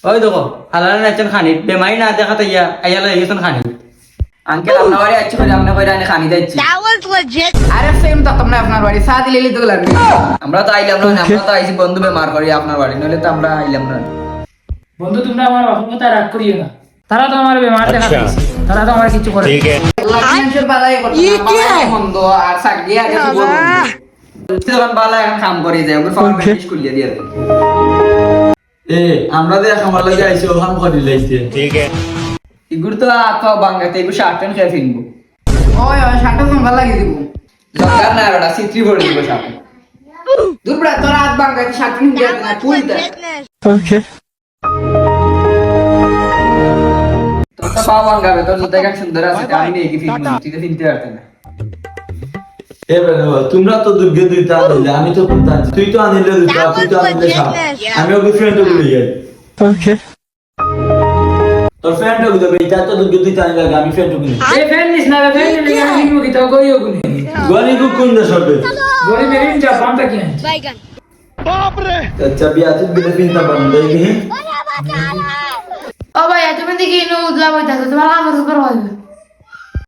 ওই দেখো হালাল নাচন খানি বেমাই না দেখা তাইয়া আইয়া লই গেছেন খানি আঙ্কেল আপনার বাড়ি আছি করে আপনার বাড়ি আনি খানি দিচ্ছি That was legit. আরে সেম তো তোমরা আপনার বাড়ি সাথ দিলে তো লাগবে আমরা তো আইলাম না আমরা তো আইছি বন্ধু বেমার করি আপনার বাড়ি নইলে তো আমরা আইলাম না বন্ধু তোমরা আমার অসংখ্য রাগ করিও না তারা তো আমার বেমার দেখা দিয়েছে তারা তো আমার কিছু করে ठीक है আল্লাহ মানুষের বালাই করতে না বালাই বন্ধ আর সাগি আগে তো বন্ধু তখন বালাই এখন কাম করে যায় ওকে ফোন ফিনিশ করিয়ে দিয়ে দেন এ আমরা দে আমার লাগি আইছি ওখান করি লাইছে ठीक है ইগুর তো আতো বাঙ্গাতে ইগু শার্টন খেয়ে ফিনবো ওই ওই শার্টন ভালো লাগি দিব দরকার না ওটা সিত্রি ভরে দিব শার্টন দূর বড় তোর হাত বাঙ্গাতে শার্টন দিয়ে না That was পুলতে legitness. তোর তো পাও বাঙ্গাবে তোর জুতা কেমন সুন্দর আছে আমি নেই কি ফিনবো তুই তো ফিনতে পারতে না এ বাবা তোমরা তো দুর্গে দুইটা আনিলে আমি তো কোনটা আনছি তুই তো আনিলে দুইটা That তুই তো was আনিলে সাত legitness. আমি ওকে ফ্রেন্ড বলে যাই তোর ফ্রেন্ড ওকে দেবে এটা তো দুর্গে দুইটা আনিলে আমি ফ্রেন্ড ওকে নিই এই ফ্যান নিস না ফ্যান নিলে আমি নিমু কি তো করিও গুনে গলি কো কোন দেশ হবে গরি বেরিন যা পান্তা কি Bacon. আচ্ছা বিয়া তুই বিলে পিনতা বান দেই ও ভাই তুমি দেখি ইনো উদলা বইতাছো তোমার কাম করতে পারো